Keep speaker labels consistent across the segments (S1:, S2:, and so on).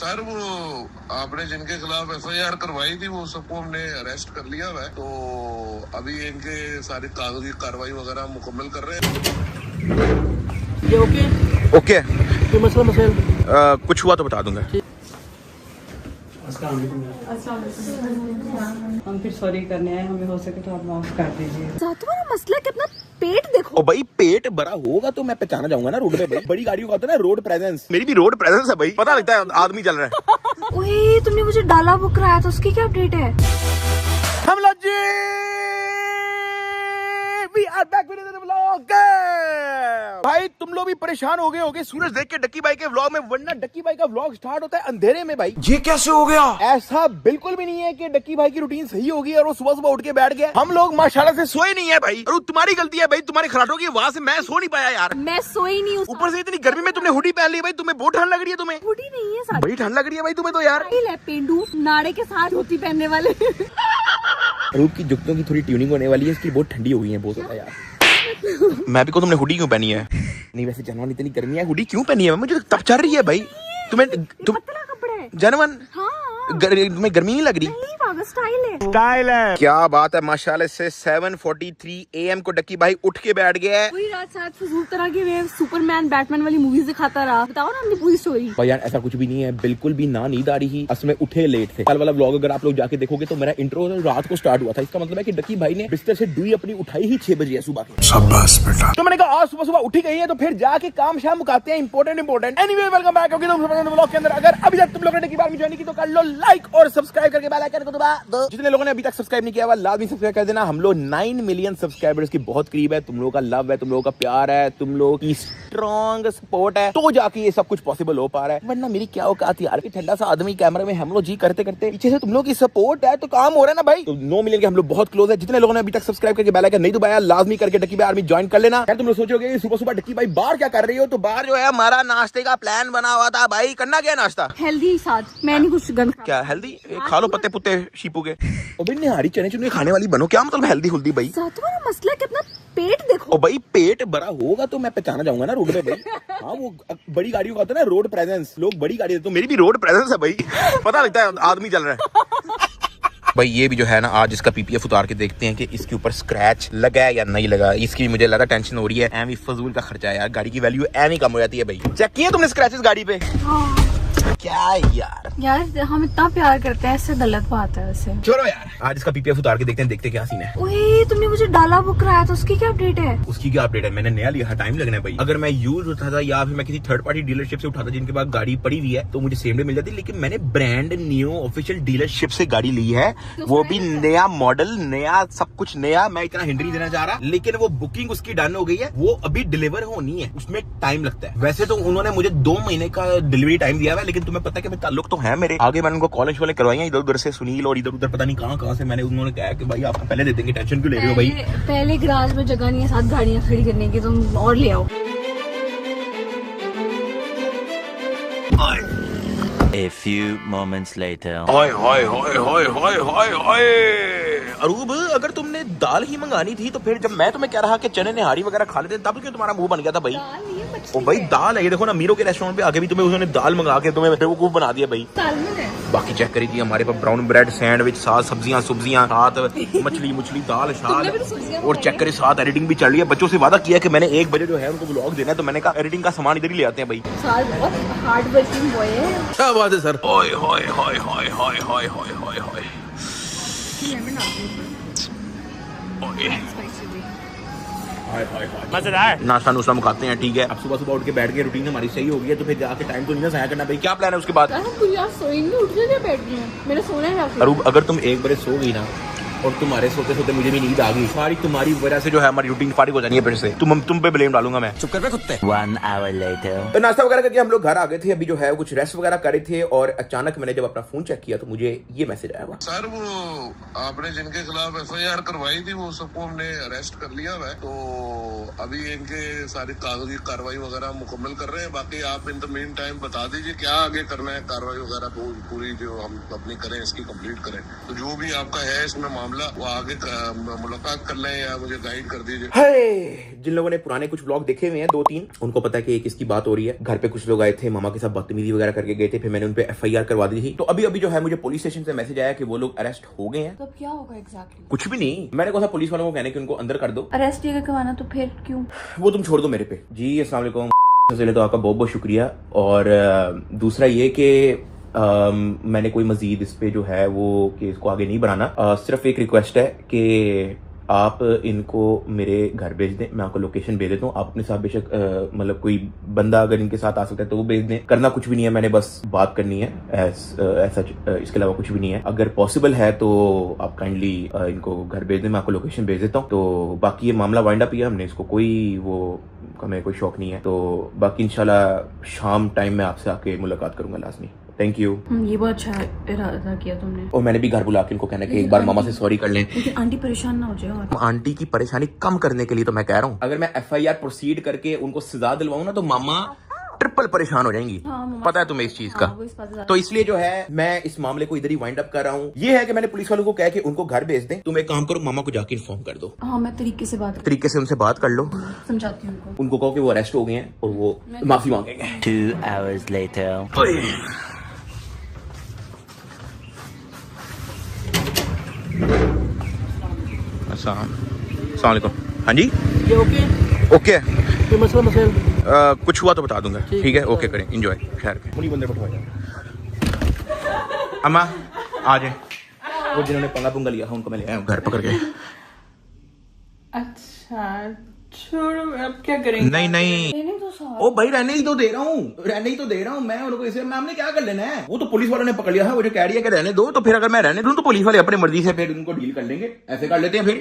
S1: Sir वो आपने जिनके खिलाफ एफआईआर करवाई थी वो सबको हमने अरेस्ट कर लिया हुआ है, तो अभी इनके सारी कागजी कार्रवाई वगैरह मुकम्मल कर रहे हैं।
S2: ये ओके
S3: ओके
S2: ये मसला मसाइल
S3: कुछ हुआ तो बता दूंगा।
S4: हम फिर सॉरी करने आए, हमें हो सके तो आप माफ कर दीजिए।
S5: तुम्हारा मसला कितना, पेट देखो।
S3: ओ भाई पेट बड़ा होगा तो मैं पहचाना जाऊंगा ना रोड पे। भाई बड़ी गाड़ियों का होता है ना रोड प्रेजेंस, मेरी भी रोड प्रेजेंस है भाई, पता लगता है आदमी चल रहा है।
S5: ओए तुमने मुझे डाला बुक कराया था, उसकी क्या अपडेट है?
S3: हम लोग जी we are back with another vlog. भाई तुम लोग भी परेशान हो गए होगे सूरज देख के डक्की भाई के व्लॉग में, वरना डक्की भाई का व्लॉग स्टार्ट होता है अंधेरे में। भाई ये कैसे हो गया? ऐसा बिल्कुल भी नहीं है कि डक्की भाई की रूटीन सही होगी और वो सुबह सुबह उठ के बैठ गया। हम लोग माशाल्लाह से सोए नहीं है भाई, और तुम्हारी गलती है भाई, तुम्हारे खराटों की आवाज से मैं सो नहीं पाया यार।
S5: मैं सोई नहीं हूँ।
S3: ऊपर से इतनी गर्मी में तुमने हुडी पहन ली भाई, तुम्हें बहुत ठंड लग रही है। तुम्हें
S5: हुडी नहीं है साथ,
S3: बड़ी ठंड लग रही है भाई तुम्हें तो यार।
S5: पेंडू नाड़े के साथ धोती पहनने वाले।
S3: रूप की जुगतों की थोड़ी ट्यूनिंग होने वाली है, इसकी बहुत ठंडी हो गई है बहुत ज्यादा यार। मैं भी को तुमने हुडी क्यों पहनी है? नहीं वैसे जनवन इतनी गर्मी है, हुडी क्यों पहनी है? मुझे तब चल रही है भाई। तुम
S5: पतला कपड़ा है
S3: जनवन।
S5: हाँ
S3: तुम्हें गर्मी नहीं लग रही?
S5: नहीं बाबा,
S3: स्टाइल है। क्या बात है माशाल्लाह से 7:43 AM को डक्की भाई उठ के बैठ गया है।
S5: पूरी रात साथ फजूल तरह की वे सुपरमैन बैटमैन वाली मूवीज दिखाता रहा। बताओ ना अपनी पूरी स्टोरी।
S3: भाई यार ऐसा कुछ भी नहीं है, बिल्कुल भी ना नींद आ रही। असल में उठे लेट थे। कल वाला व्लॉग अगर आप लोग जाके देखोगे तो मेरा इंट्रो रात को स्टार्ट हुआ था। इसका मतलब है कि डक्की भाई ने बिस्तर से डुई अपनी उठाई ही 6 बजे सुबह के। शाबाश बेटा। तो मैंने कहा आज सुबह सुबह उठी गई है तो फिर जाके काम शाम मुकाते हैं important. Anyway welcome back vlog के अंदर। अगर अभी तक तुम लोगों ने डक्की भाई ज्वाइन की तो कर लो लाइक और सब्सक्राइब करके बेल आइकन को दबा दो। जितने लोगों ने अभी तक सब्सक्राइब नहीं किया हुआ लाजमी सब्सक्राइब कर देना। हम लोग 9 मिलियन सब्सक्राइबर्स की बहुत करीब है। तुम लोगों का लव है, तुम लोगों का प्यार है, तुम लोगों की स्ट्रॉन्ग सपोर्ट है, तो जाके ये सब कुछ पॉसिबल हो पा रहा है। वरना मेरी क्या औकात यार, ठंडा सा आदमी कैमरे में हम लोग जी करते करते पीछे से तुम लोग की सपोर्ट है तो काम हो रहा है ना भाई। तो 9 मिलियन के हम लोग बहुत क्लोज है। जितने लोगों ने अभी तक सब्सक्राइब करके बेल आइकन नहीं दबाया लाजमी करके डक्की भाई आर्मी ज्वाइन कर लेना। तुम लोग सोचोगे सुबह सुबह डक्की भाई बाहर क्या कर रही हो, तो बाहर जो है हमारा नाश्ते का प्लान बना हुआ था भाई। करना क्या नाश्ता?
S5: हेल्दी साथ, मैं नहीं कुछ गंद
S3: क्या हेल्दी? खा लो पत्ते पुत्ते शीपू के। निहारी चने चुने खाने वाली बनो, क्या मतलब हेल्दी हुल्दी भाई?
S5: तुम्हारा मसला कितना, पेट देखो।
S3: ओ भाई पेट बड़ा होगा तो मैं पहचाना जाऊंगा ना रोड पे भाई। हाँ वो बड़ी गाड़ियों का होता है ना रोड प्रेजेंस, लोग बड़ी गाड़ी, तो मेरी भी रोड प्रेजेंस है भाई, पता लगता है आदमी चल रहा है। भाई ये भी जो है ना आज इसका पीपीएफ उतार के देखते हैं कि इसके ऊपर स्क्रैच लगा है या नहीं लगा। इसकी मुझे लगा टेंशन हो रही है। एम फजूल का खर्चा है यार, गाड़ी की वैल्यू एम ही कम हो जाती है भाई। चेक किया तुमने स्क्रैचेस गाड़ी पे? क्या यार
S5: हम इतना प्यार करते हैं, ऐसे गलत बात है वैसे।
S3: छोड़ो यार, आज इसका पीपीएफ उतार के देखते क्या सीन है।
S5: ओए तुमने मुझे डाला बुक कराया था, उसकी क्या अपडेट है?
S3: उसकी क्या अपडेट है? मैंने नया लिया, टाइम लगना है भाई। अगर मैं यूज उठाता या फिर मैं किसी थर्ड पार्टी डीलरशिप से उठाता जिनके पास गाड़ी पड़ी हुई है तो मुझे सेम डे मिल जाती। लेकिन मैंने ब्रांड न्यू ऑफिशियल डीलरशिप से गाड़ी ली है, वो भी नया मॉडल, नया सब कुछ नया। मैं इतना हिंट नहीं देना चाह रहा, लेकिन वो बुकिंग उसकी डन हो गई है, वो अभी डिलीवर होनी है, उसमें टाइम लगता है। वैसे तो उन्होंने मुझे 2 महीने का डिलीवरी टाइम दिया है, लेकिन तुम्हें पता है कि ताल्लुक तो है मेरे आगे। मैंने उनको कॉलेज वाले करवाई है इधर उधर से, सुनील और इधर उधर पता नहीं कहाँ से। मैंने उन्होंने कहा कि भाई आपको पहले दे देंगे, टेंशन क्यों ले रहे हो भाई?
S5: पहले गराज में जगह नहीं है 7 गाड़ियां खड़ी करने की, तुम और ले आओ।
S6: A few moments later.
S3: अरूब अगर तुमने दाल ही मंगानी थी तो फिर जब मैं तुम्हें कह रहा कि चने निहारी वगैरह खा लेते तब क्यों तुम्हारा मुंह बन गया था भाई? ओ भाई दाल है ये, देखो ना मीरो के रेस्टोरेंट पे आके भी तुम्हें उन्होंने दाल मंगा के तुम्हें बेवकूफ बना दिया भाई। बाकी चेक करी थी हमारे पास ब्राउन ब्रेड सैंडविच, साथ सब्जियां साथ मछली दाल शाद, और चेक करे साथ एडिटिंग भी चल रही है। बच्चों से वादा किया कि मैंने 1 बजे जो है उनको व्लॉग देना है, तो मैंने कहा एडिटिंग का सामान इधर ही ले आते हैं भाई।
S5: बहुत हार्ड वर्किंग बॉय है।
S3: क्या बात है सर।
S6: मजेदार
S3: नाश्ता नुश्ता मुकाते हैं, ठीक है। अब सुबह सुबह उठ के बैठ के रूटीन हमारी सही हो गई है, तो फिर जाके टाइम तो नहीं ना ज़ाया करना भाई। क्या प्लान है उसके बाद?
S5: सोई नहीं, उठ के बैठ गई हूं, मेरा सोना है।
S3: अरूब अगर तुम 1 बजे सो गई ना और तुम्हारे सोते सोते मुझे भी नींद आ गई, सारी तुम्हारी वजह से जो है हमारी रूटीन फारिग हो जानी है फिर से। तुम पे ब्लेम डालूंगा मैं। चुप कर बे कुत्ते।
S6: 1 hour later.
S3: तो नाश्ता वगैरह करके हम लोग घर आ गए थे, अभी जो है कुछ रेस्ट वगैरह करे थे, और अचानक मैंने जब अपना फोन चेक किया तो मुझे ये मैसेज आया हुआ। सर वो आपने जिनके खिलाफ एफआईआर करवाई थी वो सबको हमने अरेस्ट कर लिया हुआ है, तो अभी इनके सारी कागजी कार्रवाई वगैरह मुकम्मल कर रहे हैं। बाकी आप इन द मीन टाइम बता दीजिए क्या आगे करना है, कार्रवाई वगैरह पूरी जो हम अपनी करें इसकी कंप्लीट करें। तो जो भी आपका है इसमें मामला
S1: मामला, वो आगे मुलाकात कर लें या मुझे गाइड कर दीजिए।
S3: जिन लोगों ने पुराने कुछ व्लॉग देखे हुए हैं 2-3, उनको पता है कि किसकी बात हो रही है। घर पे कुछ लोग आए थे, मामा के साथ बदतमीजी वगैरह करके गए थे, फिर मैंने उन पे FIR करवा दी थी। तो अभी जो है मुझे पुलिस स्टेशन से मैसेज आया कि वो लोग अरेस्ट हो गए हैं।
S5: तो अब क्या होगा एग्जैक्टली?
S3: कुछ भी नहीं, मैंने कहा था पुलिस वालों को कहने कि उनको अंदर कर दो।
S5: अरेस्ट ही करवाना तो फिर क्यों?
S3: वो तुम छोड़ दो मेरे पे। जी अस्सलाम वालेकुम। सबसे तो आपका बहुत बहुत शुक्रिया। और दूसरा ये कि मैंने कोई मजीद इस पे जो है वो केस को आगे नहीं बढ़ाना। सिर्फ एक रिक्वेस्ट है कि आप इनको मेरे घर भेज दें, मैं आपको लोकेशन भेज देता हूँ। आप अपने साथ बेशक मतलब कोई बंदा अगर इनके साथ आ सकता है तो वो भेज दें। करना कुछ भी नहीं है, मैंने बस बात करनी है ऐसा, इसके अलावा कुछ भी नहीं है। अगर पॉसिबल है तो आप काइंडली इनको घर भेज दें, मैं आपको लोकेशन भेज देता हूँ। तो बाकी ये मामला वाइंड अप ही है, हमने इसको हमें कोई शौक नहीं है। तो बाकी इंशाल्लाह शाम टाइम में आपसे आके मुलाकात करूंगा लाजमी। Thank you.
S5: ये बहुत अच्छा इरादा किया तुमने।
S3: और मैंने भी घर बुला के इनको कहना कि एक बार मामा से सॉरी कर लें।
S5: लेकिन आंटी परेशान ना हो जाए। और
S3: आंटी की परेशानी कम करने के लिए तो मैं कह रहा हूँ, अगर मैं FIR प्रोसीड करके उनको सजा दिलवाऊं ना तो मामा ट्रिपल परेशान हो जाएंगी। पता है तुम्हें इस चीज का। तो इसलिए जो है मैं इस मामले को इधर ही वाइंड अप कर रहा हूँ। ये है कि मैंने पुलिस वालों को कहा कि उनको घर भेज दें। तुम एक काम करो, मामा को जाके इन्फॉर्म कर दो।
S5: हाँ, मैं तरीके से
S3: उनसे बात कर लो,
S5: समझाती हूँ
S3: उनको कहो कि वो अरेस्ट हो गए हैं और वो माफी मांगेंगे।
S6: 2 hours later. अस्सलाम वालेकुम। हाँ जी,
S2: ये ओके?
S3: ओके।
S2: कोई मसला मसाइल?
S3: कुछ हुआ तो बता दूंगा। ठीक है, ओके करें, एंजॉय। खैर मुझे बंदे बैठवाया। अम्मा आ जाए, वो जिन्होंने पंगा पुंगा लिया था उनको मैं ले आया हूँ घर पकड़ के।
S4: अच्छा छोड़ो, अब क्या करेंगे?
S3: नहीं ओ भाई, रहने ही तो दे रहा हूँ मैं उनको। इसे हमने क्या कर लेना है? वो तो पुलिस वालों ने पकड़ लिया है, वो जो कह रही है कि रहने दो, तो फिर अगर मैं रहने दूं तो पुलिस वाले अपनी मर्जी से फिर उनको डील कर लेंगे। ऐसे कर लेते हैं फिर।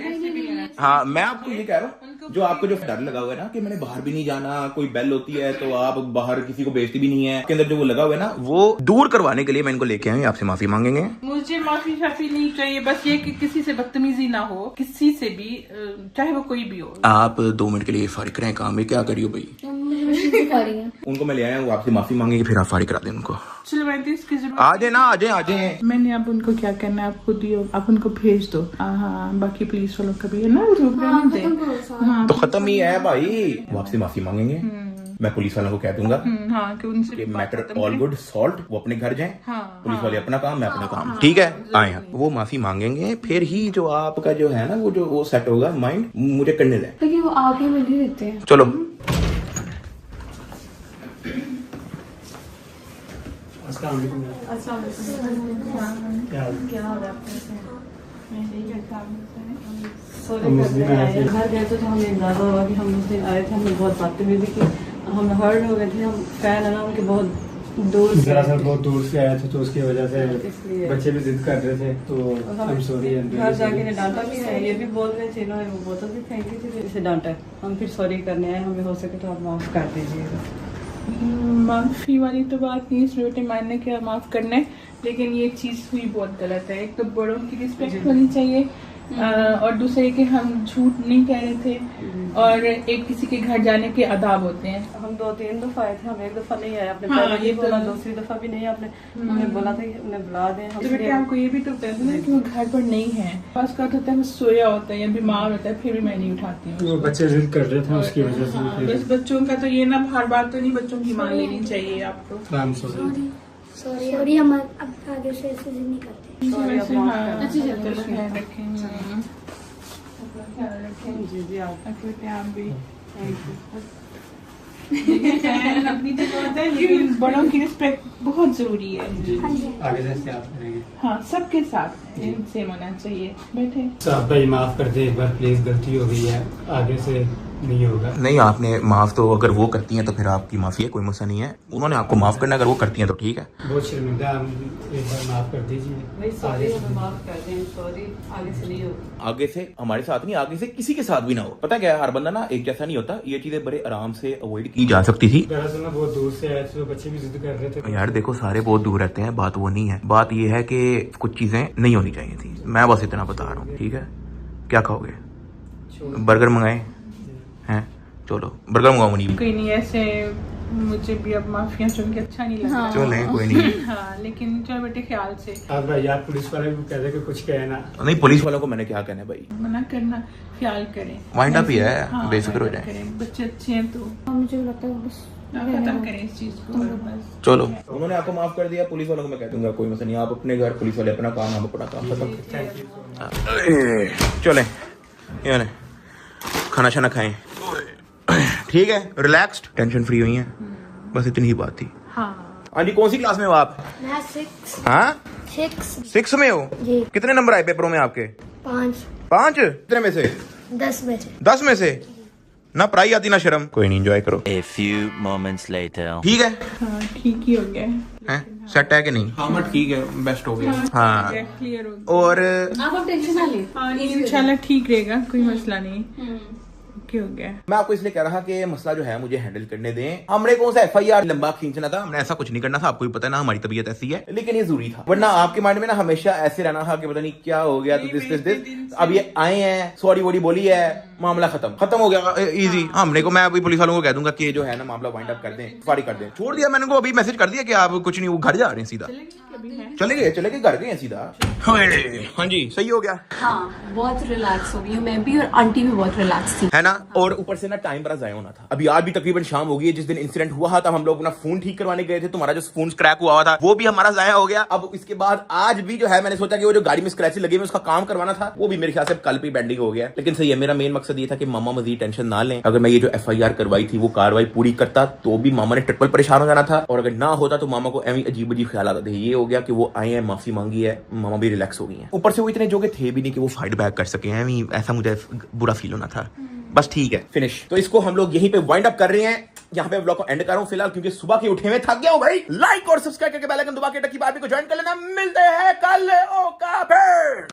S3: हाँ, मैं आपको ये कह रहा हूँ, जो आपको जो डर लगा हुआ है ना कि मैंने बाहर भी नहीं जाना, कोई बेल होती है तो आप बाहर किसी को भेजती भी नहीं है, के अंदर जो वो लगा हुआ है ना, वो दूर करवाने के लिए मैं इनको लेके आया। आपसे माफी मांगेंगे।
S4: मुझे माफी नहीं चाहिए, बस ये कि किसी से बदतमीजी ना हो, किसी से भी, चाहे वो कोई भी हो।
S3: आप 2 मिनट के लिए फारिग करें काम में, क्या करियो भाई? उनको मैं ले आया हूँ, आपसे माफी मांगेंगे, फिर आप फारिग करा दें उनको।
S4: चलो मैं इसकी जरूरत
S3: आ जाए।
S4: मैंने अब उनको क्या करना है आप खुद ही, आप उनको भेज दो। हाँ, बाकी पुलिस वालों का भी है ना, हाँ,
S3: तो खत्म ही है भाई। वो आपसे माफी मांगेंगे, मैं पुलिस वालों को कह दूंगा
S4: हाँ, कि उनसे
S3: कि मैटर ऑल गुड सॉल्व, वो अपने घर जाएं।
S4: हाँ,
S3: पुलिस वाले अपना काम, मैं अपना काम। ठीक है, आए हैं। वो माफी मांगेंगे, फिर ही जो आपका जो है ना वो सेट होगा माइंड। मुझे करने दें,
S5: लेकिन वो आगे मिल ही देते हैं।
S3: चलो।
S4: क्या हो रहा है? घर गए तो हमें अंदाजा हुआ कि हम उस दिन आए थे, हमने बहुत बातें भी की, हम हर्ट हो गए थे। हम फैन है ना उनके, बहुत दूर से,
S7: दरअसल बहुत दूर से आए थे, तो उसकी वजह से बच्चे भी जिद कर रहे थे। तो हम सॉरी।
S4: घर जाके ने डांटा भी है, ये भी बोल रहे थे ना, वो बोतल भी फेंकी थी, फिर इसे डांटा। हम फिर सॉरी करने आए, हमें हो सके तो आप माफ कर दीजिएगा। माफी वाली तो बात नहीं, बेटे मानने के माफ करने, लेकिन ये चीज हुई बहुत गलत है। एक तो बड़ों की रिस्पेक्ट होनी चाहिए, और दूसरे कि हम झूठ नहीं कह रहे थे, और एक किसी के घर जाने के आदाब होते हैं। हम 2-3 दफा आए थे, हम एक दफा नहीं आए। आपने पहले ये बोला, दूसरी दफा भी नहीं आपने, हमने बोला था कि उन्हें बुला दें। तो बेटे आपको ये भी तो पता है ना कि वो घर पर नहीं है, पास का होता है, वो सोया होता है या बीमार होता है, फिर भी मैं नहीं उठाती हूँ।
S7: वो बच्चे जिद कर रहे थे, उसकी वजह से।
S4: बस बच्चों का तो ये ना, हर बात तो नहीं बच्चों की मान लेनी चाहिए आपको।
S8: सॉरी, हम अब आगे से ऐसे नहीं करते।
S4: जी जी, आप भी अपनी जगह होता है, लेकिन बड़ों की रिस्पेक्ट बहुत जरूरी है।
S7: आगे से आप करेंगे।
S4: हाँ, सबके साथ सेम होना चाहिए। बैठे
S7: तो आप भाई माफ कर दे एक बार प्लीज, गलती हो गई है, आगे से नहीं होगा।
S3: नहीं, आपने माफ तो, अगर वो करती हैं तो फिर आपकी माफी है, कोई मसला नहीं है। उन्होंने आपको माफ करना, अगर वो करती हैं तो ठीक है।
S7: बहुत शर्मिंदा, हम एक बार माफ कर दीजिए।
S4: माफ कर दें, सॉरी, आगे से नहीं होगा।
S3: आगे से हमारे साथ नहीं, आगे से किसी के साथ भी ना हो। पता क्या है, हर बंदा ना एक जैसा नहीं होता, ये चीजें बड़े आराम से अवॉइड की जा सकती थी।
S7: दरअसल मैं बहुत दूर से आए थे, तो बच्चे भी जिद कर रहे थे।
S3: यार देखो, सारे बहुत दूर रहते हैं, बात वो नहीं है। बात ये है कि कुछ चीजें नहीं होनी चाहिए थी। मैं बस इतना बता रहा हूँ, ठीक है? क्या खाओगे? बर्गर मंगाए हैं? चलो बर्गर मंगाओ।
S4: कोई नहीं, ऐसे मुझे भी अब माफिया सुन के अच्छा नहीं लग रहा।
S3: चले कोई नहीं।
S4: हाँ लेकिन चलो बेटे ख्याल से।
S7: आप भाई यार पुलिस वाले को कहते कि कुछ कहे ना।
S3: नहीं पुलिस वालों को मैंने क्या कहना है भाई,
S4: मना करना, ख्याल करें।
S3: वाइंड अप ही है,
S4: हाँ,
S3: बेफिक्र हो
S4: wind up
S3: जाए।
S4: करें, बच्चे अच्छे हैं तो
S8: मुझे लगता है बस
S4: खत्म करें इस चीज को बस।
S3: चलो उन्होंने आपको माफ कर दिया, पुलिस वालों को मैं कह दूंगा कोई मसला नहीं, आप अपने घर, पुलिस वाले अपना काम, हम अपना काम, खत्म। चले ये वाले खाना शाना खाएं, ठीक है, रिलैक्स्ड, टेंशन फ्री हुई हैं, बस इतनी ही बात थी। हाँ जी, कौन सी क्लास में हो आप?
S8: मैं 6
S3: हाँ 6 में हो
S8: जी।
S3: कितने नंबर आए पेपरों में आपके?
S8: 5
S3: कितने में से?
S8: 10 में से
S3: 10 में से? ना पढ़ाई आती ना शर्म, कोई नहीं, एंजॉय करो।
S6: A few moments later.
S3: ठीक है,
S4: हाँ ठीक ही हो गया
S3: हैं सेट है कि नहीं? हाँ मत ठीक है, बेस्ट हो गया। हाँ
S4: क्लियर हो गया।
S3: और
S5: आप अब टेंशन ना ले।
S4: हाँ इंशाल्लाह ठीक रहेगा, कोई मसला नहीं। ओके हो गया।
S3: मैं आपको इसलिए कह रहा कि मसला जो है मुझे हैंडल करने दें, हमने कौन सा FIR लंबा खींचना था, हमने ऐसा कुछ नहीं करना था, आपको भी पता है ना हमारी तबीयत ऐसी है, लेकिन ये जरूरी था, वरना आपके माइंड में ना हमेशा ऐसे रहना था कि पता नहीं क्या हो गया, तो दिस अब ये आए हैं, सॉरी वोरी बोली है, मामला खत्म हो गया इजी। हमने को मैं अभी पुलिस वालों को कह दूंगा कि जो है ना मामला वाइंड अप कर दें, सॉरी कर दें, छोड़ दिया मैंने को, अभी मैसेज कर दिया कि आप कुछ नहीं, वो घर जा रहे हैं सीधा, चले गए घर गए सीधा। हाँ जी सही हो गया।
S5: हाँ बहुत रिलैक्स हो गई हूँ मैं भी, और आंटी भी बहुत रिलैक्स थी,
S3: है ना। और ऊपर से ना टाइम बड़ा जाया होना था, अभी आज भी तकरीबन शाम हो गई है, जिस दिन इंसिडेंट हुआ था हम लोग अपना फोन ठीक करवाने गए थे, तुम्हारा जो फोन क्रैक हुआ था वो भी हमारा जाया हो गया। अब इसके बाद आज भी जो है मैंने सोचा कि वो जो गाड़ी में स्क्रैचेस लगे हुए उसका काम करवाना था, वो भी मेरे ख्याल से कल पे पेंडिंग हो गया। लेकिन सही है, मेरा मेन मकसद ये था कि मामा मजीद टेंशन ना लें, अगर मैं ये जो FIR करवाई थी वो कार्रवाई पूरी करता तो भी मामा ने ट्रिपल परेशान हो जाना था, और अगर ना होता तो मामा को एवं अजीब अजीब ख्याल आते थे। ये हो गया कि वो आए हैं, माफी मांगी है, मामा भी रिलैक्स हो गई है, ऊपर से वो इतने जोगे थे भी नहीं कि वो फाइट बैक कर सके हैं, ऐसा मुझे बुरा फील होना था। बस ठीक है, फिनिश। तो इसको हम लोग यहीं पे वाइंड अप कर रहे हैं, यहाँ पे व्लॉग को एंड कर रहा हूं फिलहाल, क्योंकि सुबह के उठे में थक गया हूं भाई। लाइक और सब्सक्राइब करके बेल आइकन दबा के टकी बाबी को ज्वाइन कर लेना। मिलते हैं कल, ओका फिर।